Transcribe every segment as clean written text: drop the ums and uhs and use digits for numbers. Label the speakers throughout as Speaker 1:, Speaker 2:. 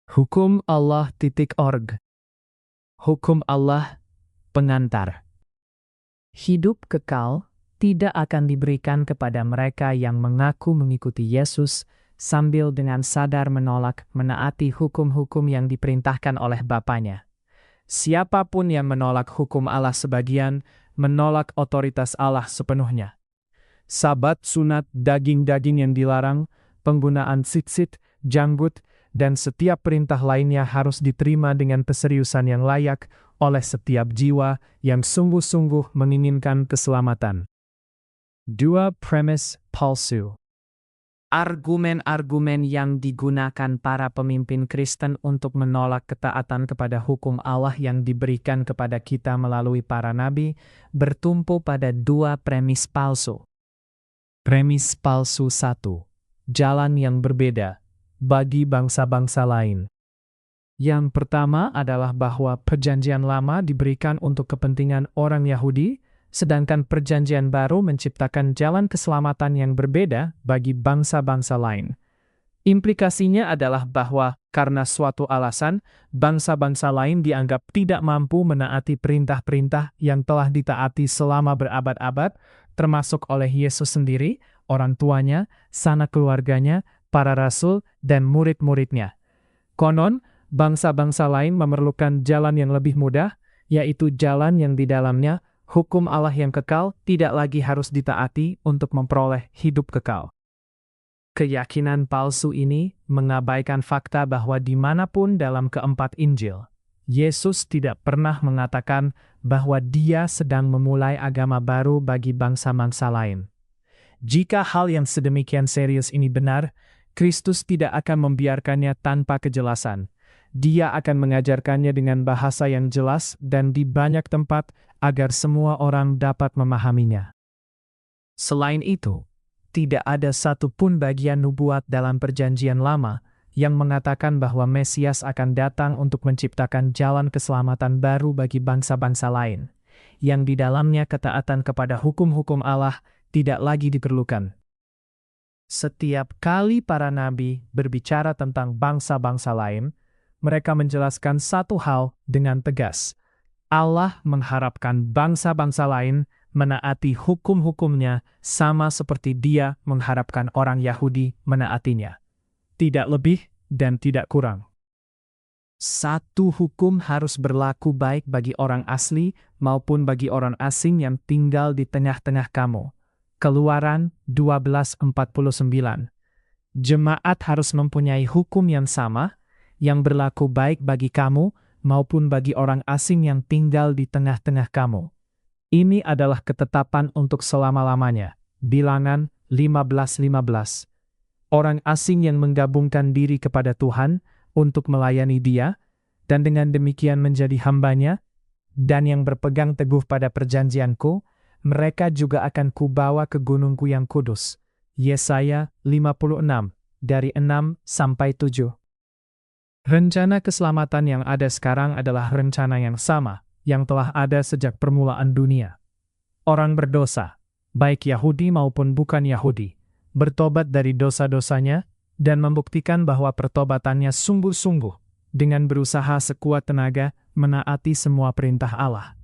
Speaker 1: Hukumallah.org. Hukum Allah, pengantar. Hidup kekal tidak akan diberikan kepada mereka yang mengaku mengikuti Yesus sambil dengan sadar menolak menaati hukum-hukum yang diperintahkan oleh Bapanya. Siapapun yang menolak hukum Allah sebagian, menolak otoritas Allah sepenuhnya. Sabat, sunat, daging-daging yang dilarang, penggunaan sitsit, janggut, dan setiap perintah lainnya harus diterima dengan keseriusan yang layak oleh setiap jiwa yang sungguh-sungguh menginginkan keselamatan. 2 premis palsu. Argumen-argumen yang digunakan para pemimpin Kristen untuk menolak ketaatan kepada hukum Allah yang diberikan kepada kita melalui para nabi bertumpu pada 2 premis palsu. Premis palsu 1. Jalan yang berbeda bagi bangsa-bangsa lain. Yang pertama adalah bahwa Perjanjian Lama diberikan untuk kepentingan orang Yahudi, sedangkan Perjanjian Baru menciptakan jalan keselamatan yang berbeda bagi bangsa-bangsa lain. Implikasinya adalah bahwa karena suatu alasan, bangsa-bangsa lain dianggap tidak mampu menaati perintah-perintah yang telah ditaati selama berabad-abad, termasuk oleh Yesus sendiri, orang tuanya, sanak keluarganya, para rasul, dan murid-muridnya. Konon, bangsa-bangsa lain memerlukan jalan yang lebih mudah, yaitu jalan yang di dalamnya hukum Allah yang kekal tidak lagi harus ditaati untuk memperoleh hidup kekal. Keyakinan palsu ini mengabaikan fakta bahwa dimanapun dalam keempat Injil, Yesus tidak pernah mengatakan bahwa Dia sedang memulai agama baru bagi bangsa-bangsa lain. Jika hal yang sedemikian serius ini benar, Kristus tidak akan membiarkannya tanpa kejelasan. Dia akan mengajarkannya dengan bahasa yang jelas dan di banyak tempat agar semua orang dapat memahaminya. Selain itu, tidak ada satupun bagian nubuat dalam Perjanjian Lama yang mengatakan bahwa Mesias akan datang untuk menciptakan jalan keselamatan baru bagi bangsa-bangsa lain, yang di dalamnya ketaatan kepada hukum-hukum Allah tidak lagi diperlukan. Setiap kali para nabi berbicara tentang bangsa-bangsa lain, mereka menjelaskan satu hal dengan tegas. Allah mengharapkan bangsa-bangsa lain menaati hukum-hukumnya sama seperti Dia mengharapkan orang Yahudi menaatinya. Tidak lebih dan tidak kurang. Satu hukum harus berlaku baik bagi orang asli maupun bagi orang asing yang tinggal di tengah-tengah kamu. Keluaran 12:49. Jemaat harus mempunyai hukum yang sama, yang berlaku baik bagi kamu maupun bagi orang asing yang tinggal di tengah-tengah kamu. Ini adalah ketetapan untuk selama-lamanya. Bilangan 15:15. Orang asing yang menggabungkan diri kepada Tuhan untuk melayani Dia, dan dengan demikian menjadi hamba-Nya, dan yang berpegang teguh pada perjanjianku, mereka juga akan kubawa ke gunungku yang kudus. Yesaya 56, dari 6-7. Rencana keselamatan yang ada sekarang adalah rencana yang sama, yang telah ada sejak permulaan dunia. Orang berdosa, baik Yahudi maupun bukan Yahudi, bertobat dari dosa-dosanya dan membuktikan bahwa pertobatannya sungguh-sungguh dengan berusaha sekuat tenaga menaati semua perintah Allah.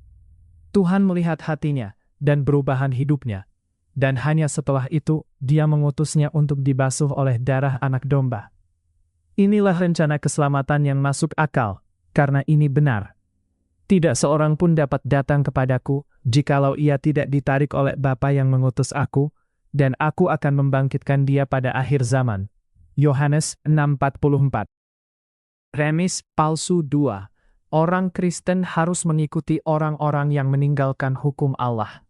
Speaker 1: Tuhan melihat hatinya dan perubahan hidupnya, dan hanya setelah itu Dia mengutusnya untuk dibasuh oleh darah anak domba. Inilah rencana keselamatan yang masuk akal, karena ini benar. Tidak seorang pun dapat datang kepadaku, jikalau ia tidak ditarik oleh Bapa yang mengutus aku, dan aku akan membangkitkan dia pada akhir zaman. Yohanes 6:44. Premis palsu 2. Orang Kristen harus mengikuti orang-orang yang meninggalkan hukum Allah.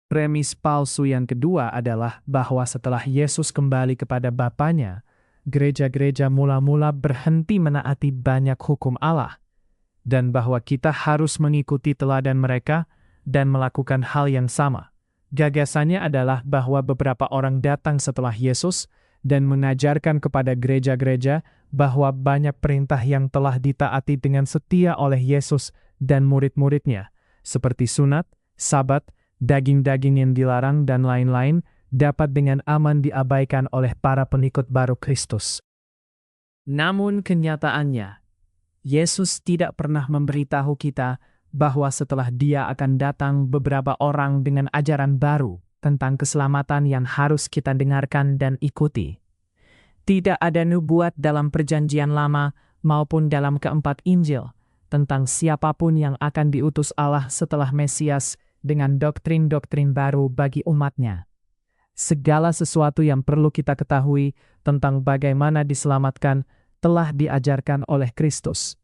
Speaker 1: Premis palsu yang kedua adalah bahwa setelah Yesus kembali kepada Bapanya, gereja-gereja mula-mula berhenti menaati banyak hukum Allah, dan bahwa kita harus mengikuti teladan mereka dan melakukan hal yang sama. Gagasannya adalah bahwa beberapa orang datang setelah Yesus dan mengajarkan kepada gereja-gereja bahwa banyak perintah yang telah ditaati dengan setia oleh Yesus dan murid-muridnya, seperti sunat, sabat, daging-daging yang dilarang, dan lain-lain, dapat dengan aman diabaikan oleh para pengikut baru Kristus. Namun kenyataannya, Yesus tidak pernah memberitahu kita bahwa setelah Dia akan datang beberapa orang dengan ajaran baru tentang keselamatan yang harus kita dengarkan dan ikuti. Tidak ada nubuat dalam Perjanjian Lama maupun dalam keempat Injil tentang siapapun yang akan diutus Allah setelah Mesias dengan doktrin-doktrin baru bagi umatnya. Segala sesuatu yang perlu kita ketahui tentang bagaimana diselamatkan telah diajarkan oleh Kristus.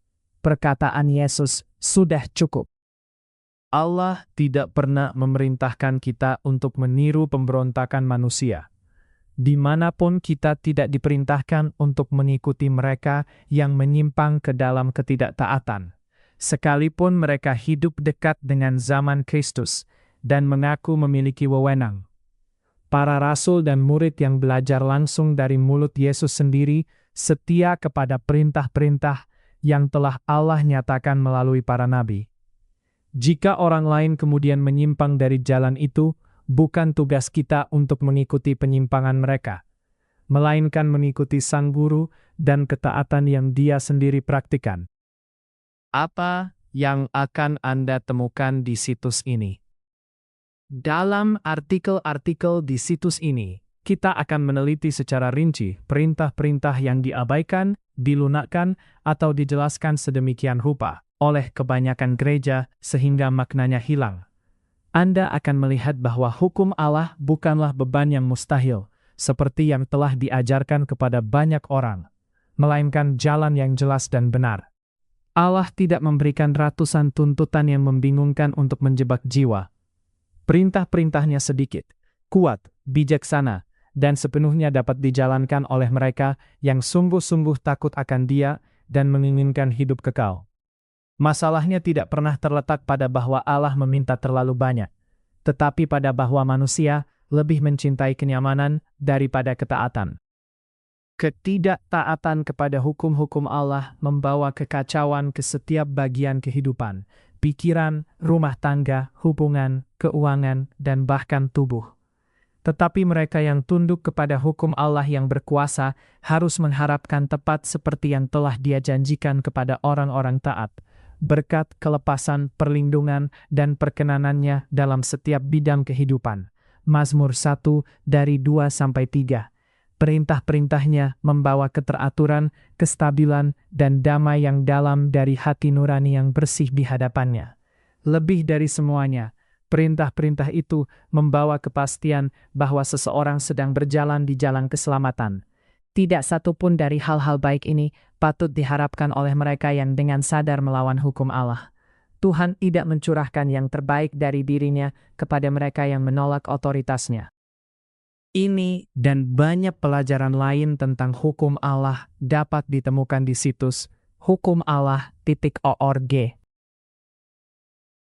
Speaker 1: Perkataan Yesus sudah cukup. Allah tidak pernah memerintahkan kita untuk meniru pemberontakan manusia. Dimanapun kita tidak diperintahkan untuk mengikuti mereka yang menyimpang ke dalam ketidaktaatan, sekalipun mereka hidup dekat dengan zaman Kristus dan mengaku memiliki wewenang. Para rasul dan murid yang belajar langsung dari mulut Yesus sendiri setia kepada perintah-perintah yang telah Allah nyatakan melalui para nabi. Jika orang lain kemudian menyimpang dari jalan itu, bukan tugas kita untuk mengikuti penyimpangan mereka, melainkan mengikuti Sang Guru dan ketaatan yang Dia sendiri praktikan. Apa yang akan Anda temukan di situs ini? Dalam artikel-artikel di situs ini, kita akan meneliti secara rinci perintah-perintah yang diabaikan, dilunakkan, atau dijelaskan sedemikian rupa oleh kebanyakan gereja sehingga maknanya hilang. Anda akan melihat bahwa hukum Allah bukanlah beban yang mustahil, seperti yang telah diajarkan kepada banyak orang, melainkan jalan yang jelas dan benar. Allah tidak memberikan ratusan tuntutan yang membingungkan untuk menjebak jiwa. Perintah-perintahnya sedikit, kuat, bijaksana, dan sepenuhnya dapat dijalankan oleh mereka yang sungguh-sungguh takut akan Dia dan menginginkan hidup kekal. Masalahnya tidak pernah terletak pada bahwa Allah meminta terlalu banyak, tetapi pada bahwa manusia lebih mencintai kenyamanan daripada ketaatan. Ketidaktaatan kepada hukum-hukum Allah membawa kekacauan ke setiap bagian kehidupan, pikiran, rumah tangga, hubungan, keuangan, dan bahkan tubuh. Tetapi mereka yang tunduk kepada hukum Allah yang berkuasa harus mengharapkan tepat seperti yang telah Dia janjikan kepada orang-orang taat, berkat kelepasan, perlindungan, dan perkenanannya dalam setiap bidang kehidupan. Mazmur 1 dari 2-3. Perintah-perintahnya membawa keteraturan, kestabilan, dan damai yang dalam dari hati nurani yang bersih di hadapannya. Lebih dari semuanya, perintah-perintah itu membawa kepastian bahwa seseorang sedang berjalan di jalan keselamatan. Tidak satu pun dari hal-hal baik ini patut diharapkan oleh mereka yang dengan sadar melawan hukum Allah. Tuhan tidak mencurahkan yang terbaik dari dirinya kepada mereka yang menolak otoritasnya. Ini dan banyak pelajaran lain tentang hukum Allah dapat ditemukan di situs hukumallah.org.